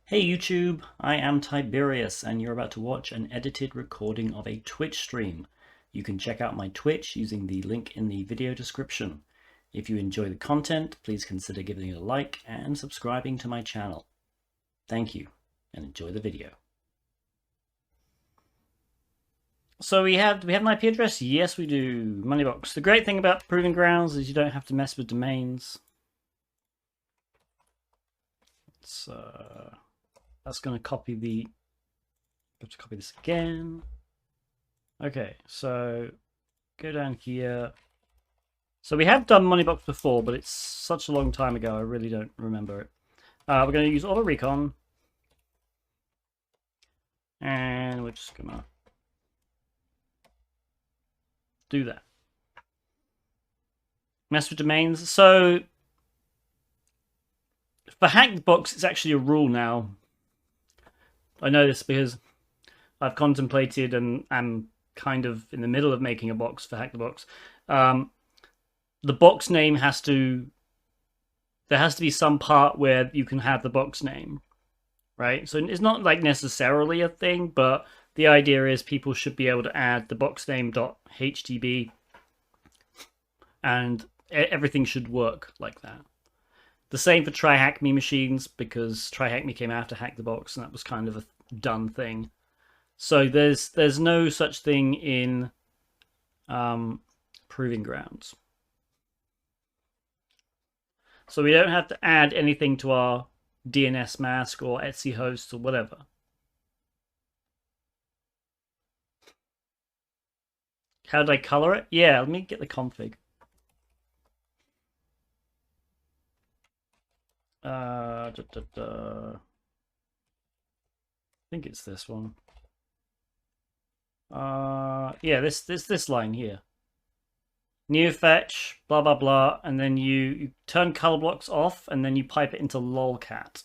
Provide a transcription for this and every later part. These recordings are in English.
Hey YouTube, I am Tiberius and you're about to watch an edited recording of a Twitch stream. You can check out my Twitch using the link in the video description. If you enjoy the content, please consider giving it a like and subscribing to my channel. Thank you and enjoy the video. So we have an IP address? Yes we do. MoneyBox. The great thing about Proving Grounds is you don't have to mess with domains. That's going to copy the... Have to copy this again. Okay, so go down here. So we have done MoneyBox before, but it's such a long time ago, I really don't remember it. We're going to use auto recon. And we're just going to do that. Mess with domains. So for hack the box, it's actually a rule now. I know this because I've contemplated and I'm kind of in the middle of making a box for hack the box. The box name has to... There has to be some part where you can have the box name, right? So it's not like necessarily a thing, but the idea is people should be able to add the box name.htb and everything should work like that. The same for try hack me machines, because try hack me came after hack the box and that was kind of a done thing. So there's no such thing in Proving Grounds. So we don't have to add anything to our DNS mask or Etsy host or whatever. How did I color it? Yeah, let me get the config. I think it's this one. Yeah, this line here. New fetch, blah blah blah, and then you turn color blocks off, and then you pipe it into lolcat.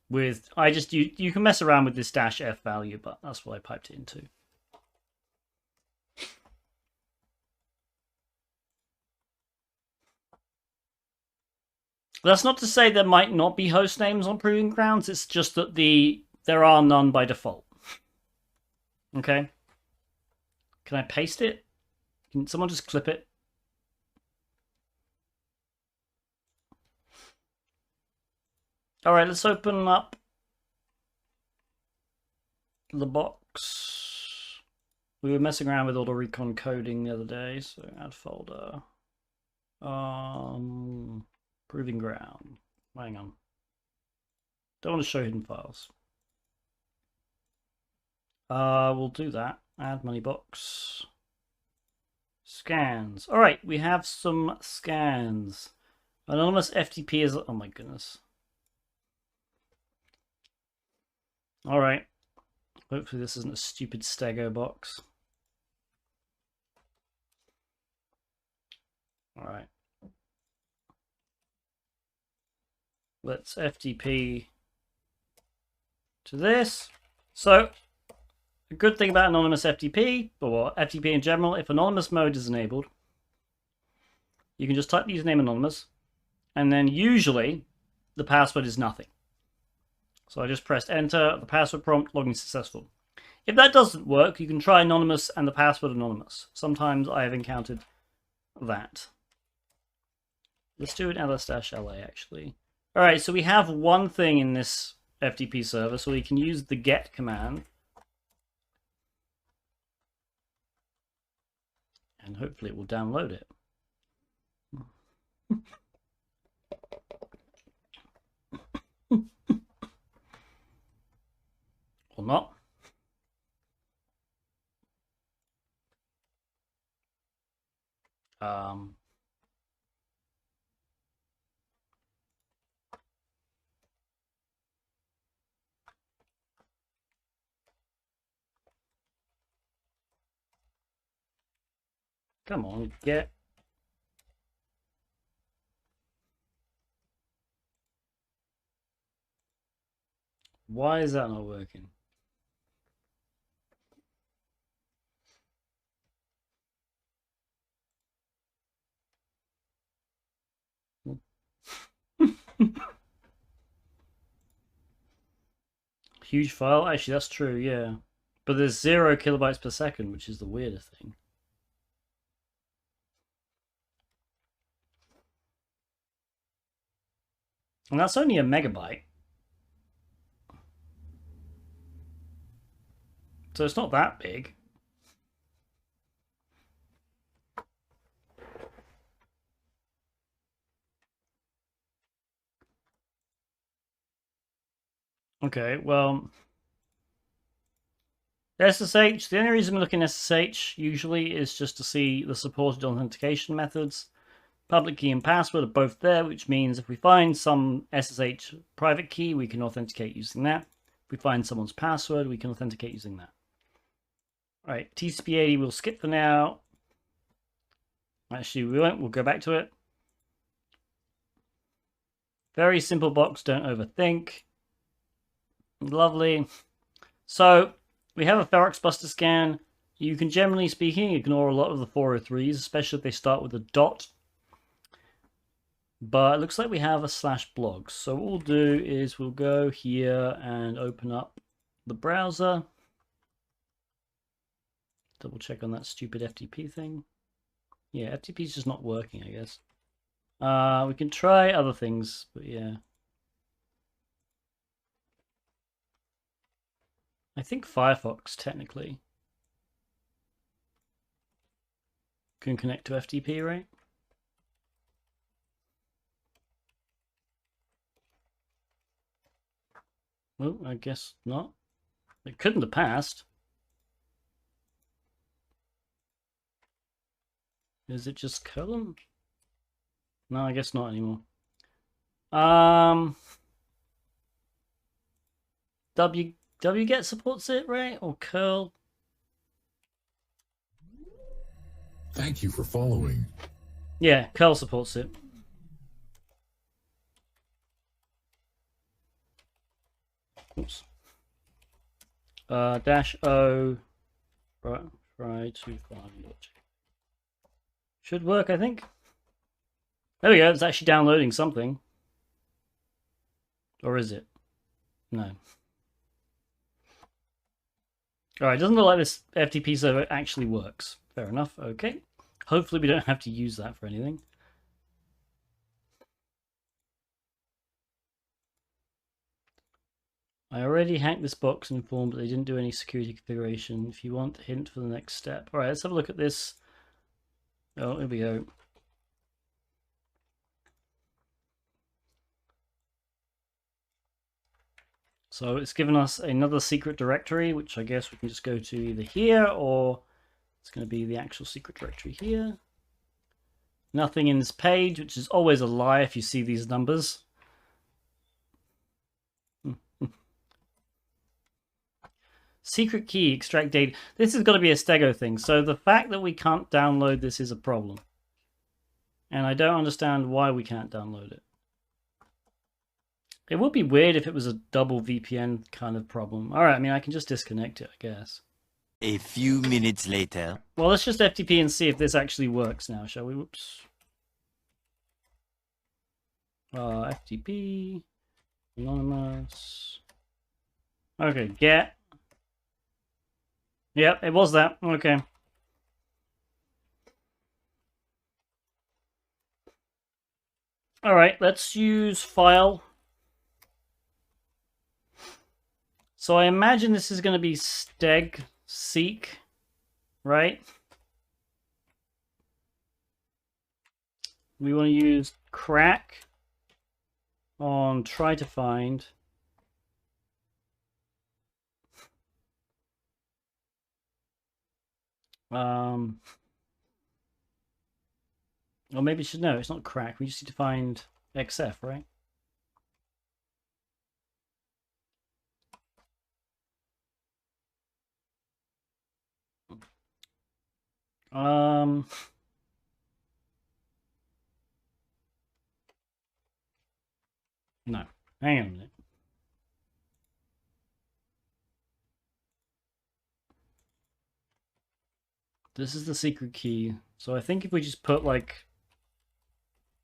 With you can mess around with this -f value, but that's what I piped it into. That's not to say there might not be host names on Proving Grounds. It's just that there are none by default. Okay. Can I paste it? Can someone just clip it? All right, let's open up the box. We were messing around with auto recon coding the other day, so add folder. Proving Ground. Hang on. Don't want to show hidden files. We'll do that. Add MoneyBox. Scans. All right, we have some scans. Anonymous FTP is... Oh my goodness. All right. Hopefully this isn't a stupid stego box. All right. Let's FTP to this. So, a good thing about anonymous FTP, or FTP in general, if anonymous mode is enabled, you can just type the username anonymous, and then usually the password is nothing. So I just pressed enter, the password prompt, login successful. If that doesn't work, you can try anonymous and the password anonymous. Sometimes I have encountered that. Let's do an ls-la actually. All right, so we have one thing in this FTP server, so we can use the get command. And hopefully it will download it. Or not. Come on, get. Why is that not working? Huge file? Actually, that's true, yeah. But there's 0 kilobytes per second, which is the weirdest thing. And that's only a megabyte. So it's not that big. Okay, well, SSH, the only reason we look in SSH usually is just to see the supported authentication methods. Public key and password are both there, which means if we find some SSH private key, we can authenticate using that. If we find someone's password, we can authenticate using that. All right, TCP/80 we'll skip for now. Actually, we won't. We'll go back to it. Very simple box, don't overthink. Lovely. So we have a Ferox Buster scan. You can, generally speaking, ignore a lot of the 403s, especially if they start with a dot. But it looks like we have a /blogs. So what we'll do is we'll go here and open up the browser. Double check on that stupid FTP thing. Yeah, FTP is just not working, I guess. We can try other things, but yeah. I think Firefox, technically, can connect to FTP, right? Well, I guess not. It couldn't have passed. Is it just colon? No, I guess not anymore. wget supports it, right? Or curl? Thank you for following. Yeah, curl supports it. Oops. -o. Right, try to find it. Should work, I think. There we go. It's actually downloading something. Or is it? No. Alright, doesn't look like this FTP server actually works. Fair enough. Okay. Hopefully we don't have to use that for anything. I already hacked this box and informed that they didn't do any security configuration. If you want a hint for the next step. Alright, let's have a look at this. Oh, here we go. So it's given us another secret directory, which I guess we can just go to either here or it's going to be the actual secret directory here. Nothing in this page, which is always a lie if you see these numbers. Secret key, extract data. This has got to be a stego thing. So the fact that we can't download this is a problem. And I don't understand why we can't download it. It would be weird if it was a double VPN kind of problem. All right, I mean, I can just disconnect it, I guess. A few minutes later. Well, let's just FTP and see if this actually works now, shall we? Whoops. FTP. Anonymous. Okay, get. Yep, it was that. Okay. All right, let's use file. So I imagine this is going to be stegseek, right? We want to use crack on try to find. Or maybe it should, no, it's not crack. We just need to find XF, right? No, hang on a minute. This is the secret key. So I think if we just put like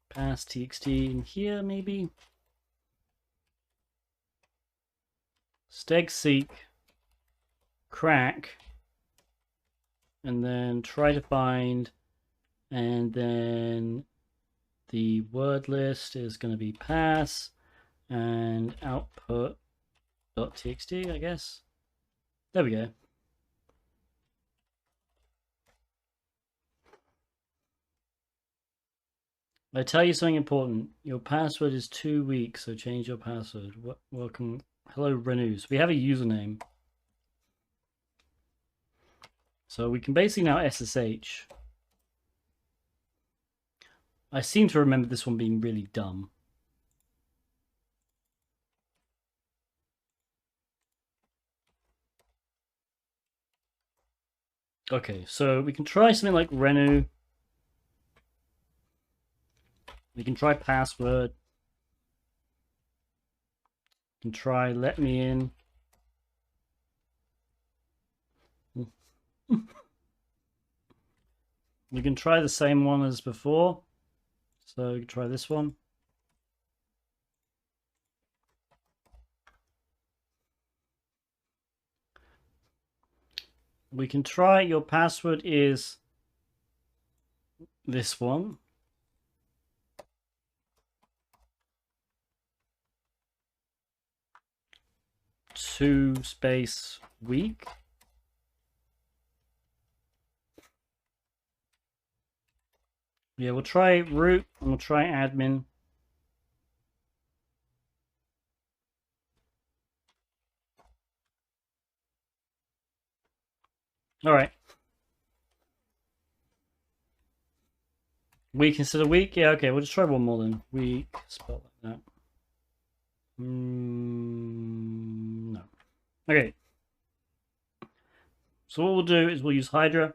pass txt in here, maybe stegseek crack, and then try to find, and then the word list is going to be pass and output .txt, I guess. There we go. I tell you something important. Your password is too weak, so change your password. Welcome. Hello, Renus. We have a username. So we can basically now SSH. I seem to remember this one being really dumb. Okay, so we can try something like renu. We can try password. We can try let me in. We can try the same one as before. So we can try this one. We can try your password is this one. Two space week. Yeah, we'll try root and we'll try admin. All right. Week instead of week? Yeah, okay, we'll just try one more then. Week, spell like that. No. Okay. So what we'll do is we'll use hydra.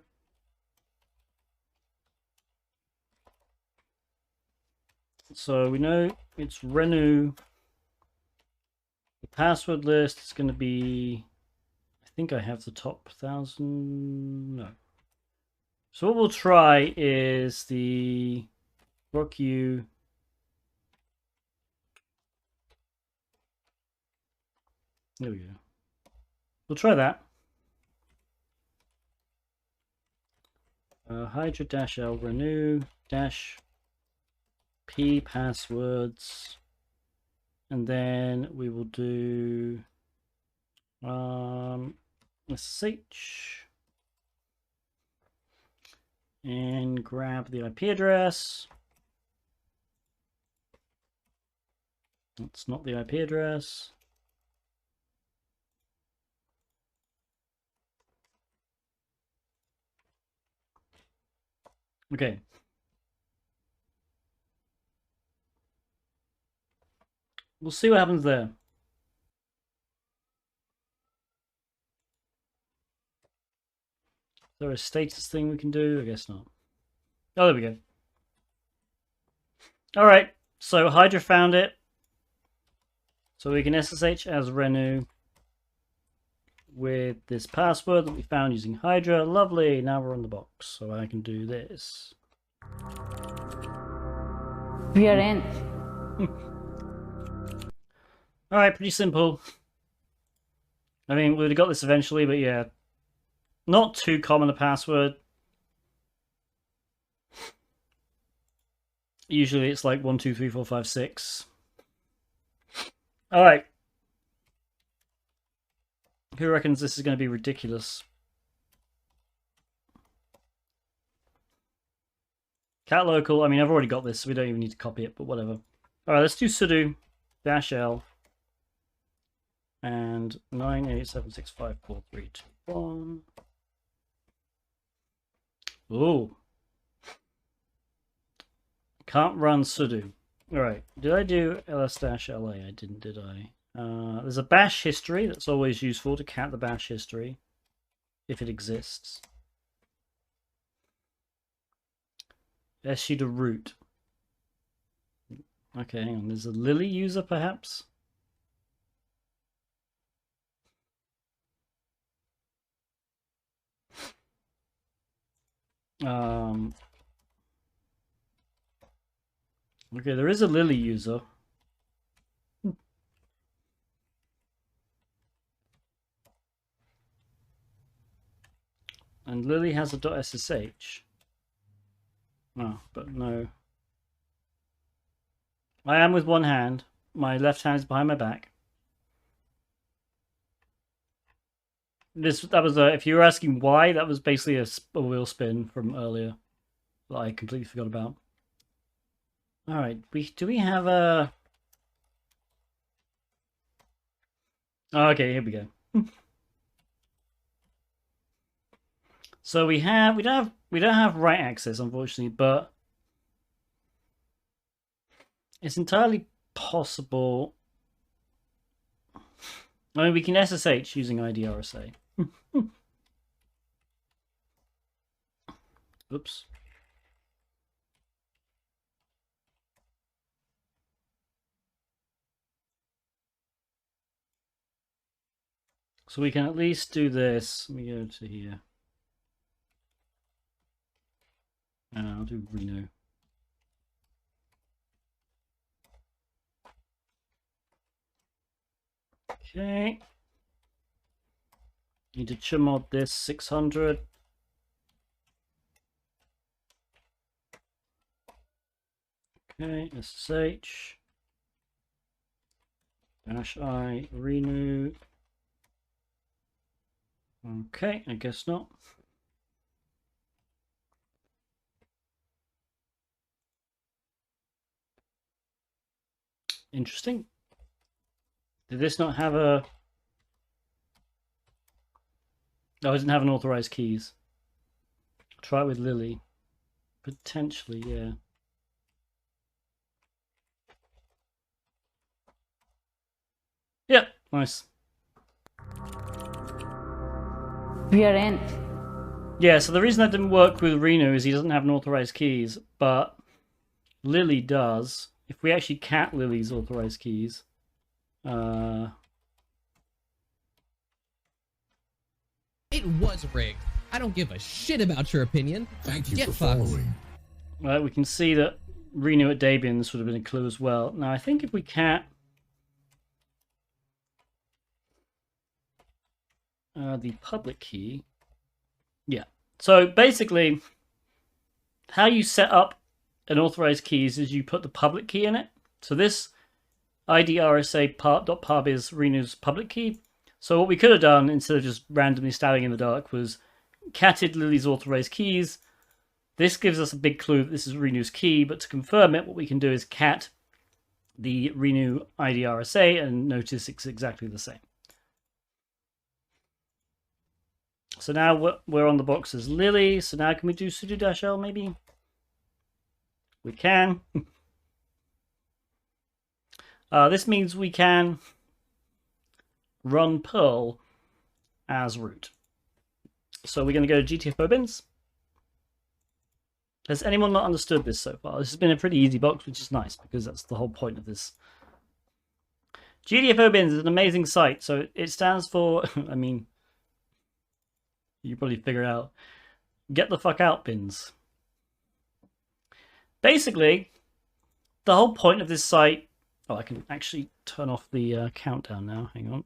So we know it's renu. The password list is going to be, I think I have the top 1,000. No. So what we'll try is the rock you. There we go. We'll try that. Hydra-l renu -p passwords, and then we will do sh and grab the IP address. That's not the IP address. Okay. We'll see what happens there. Is there a status thing we can do? I guess not. Oh, there we go. All right. So Hydra found it. So we can SSH as renu with this password that we found using Hydra. Lovely. Now we're on the box. So I can do this. We are in. All right, pretty simple. I mean, we'd have got this eventually, but yeah. Not too common a password. Usually it's like 1, 2, 3, 4, 5, 6. All right. Who reckons this is going to be ridiculous? Cat local. I mean, I've already got this, so we don't even need to copy it, but whatever. All right, let's do sudo -l and 987654321. Oh. Can't run sudo. Alright, did I do ls-la? I didn't, did I? There's a bash history that's always useful to cat the bash history, if it exists. su to root. Okay, hang on, there's a Lily user perhaps? Okay, there is a Lily user. And Lily has a .ssh. Oh, but no. I am with one hand. My left hand is behind my back. That was if you were asking why, that was basically a wheel spin from earlier that I completely forgot about. All right, do we have a? Oh, okay, here we go. So we don't have right access, unfortunately, but it's entirely possible. I mean, we can SSH using IDRSA. Oops. So we can at least do this. Let me go to here. And I'll do renu. Okay. Need to chmod this 600. Okay, SSH. -I renu. Okay, I guess not. Interesting. Did this not have a... Oh, it doesn't have an authorized keys. Try it with Lily. Potentially, yeah. Yep, nice. We are in. Yeah, so the reason that didn't work with Renu is he doesn't have an authorized keys, but Lily does. If we actually cat Lily's authorized keys, It was rigged. I don't give a shit about your opinion. Thank you Get for fucked. following. right, we can see that Renu at Debian, this would have been a clue as well. Now, I think if we cat the public key, yeah. So basically, how you set up an authorized keys is you put the public key in it. So this IDRSA part.pub is Renu's public key. So what we could have done, instead of just randomly stabbing in the dark, was catted Lily's authorized keys. This gives us a big clue that this is Renu's key, but to confirm it, what we can do is cat the Renu IDRSA and notice it's exactly the same. So now we're on the box as Lily. So now can we do sudo-l maybe? We can. This means we can run perl as root. So we're going to go to GTFO bins. Has anyone not understood this so far? This has been a pretty easy box, which is nice because that's the whole point of this. GTFO bins is an amazing site. So it stands for, I mean, you probably figure out, get the fuck out bins. Basically, the whole point of this site... Oh, I can actually turn off the countdown now. Hang on.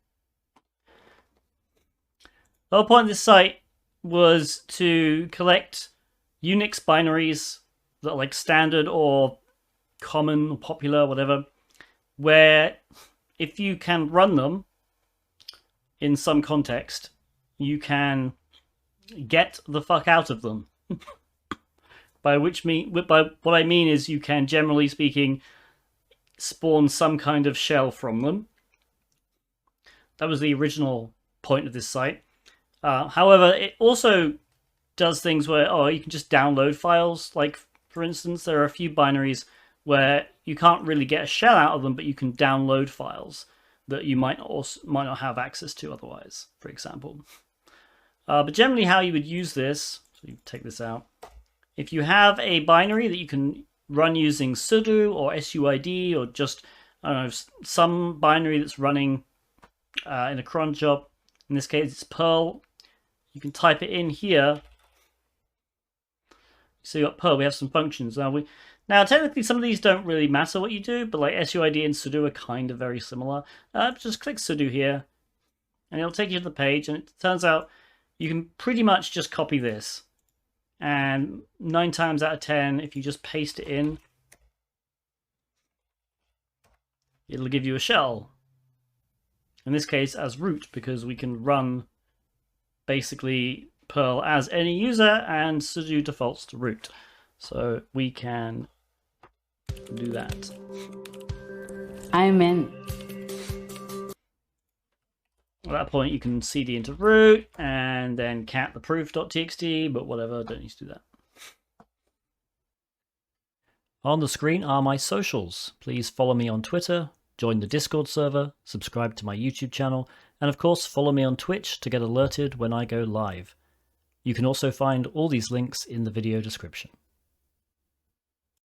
The whole point of this site was to collect Unix binaries that are like standard or common or popular, whatever, where if you can run them in some context, you can get the fuck out of them. By what I mean is you can, generally speaking, spawn some kind of shell from them. That was the original point of this site. However, it also does things where, oh, you can just download files. Like, for instance, there are a few binaries where you can't really get a shell out of them, but you can download files that you might not have access to otherwise, for example. But generally how you would use this, so you take this out, if you have a binary that you can run using sudo or suid or just, I don't know, some binary that's running in a cron job, in this case it's perl, you can type it in here. So you got perl, we have some functions. Now technically some of these don't really matter what you do, but like suid and sudo are kind of very similar. Just click sudo here and it'll take you to the page, and it turns out you can pretty much just copy this. And 9 times out of 10, if you just paste it in, it'll give you a shell. In this case, as root, because we can run basically Perl as any user, and sudo defaults to root. So we can do that. I'm in. At that point, you can cd into root and then cat the proof.txt, but whatever, don't need to do that. On the screen are my socials. Please follow me on Twitter, join the Discord server, subscribe to my YouTube channel, and of course follow me on Twitch to get alerted when I go live. You can also find all these links in the video description.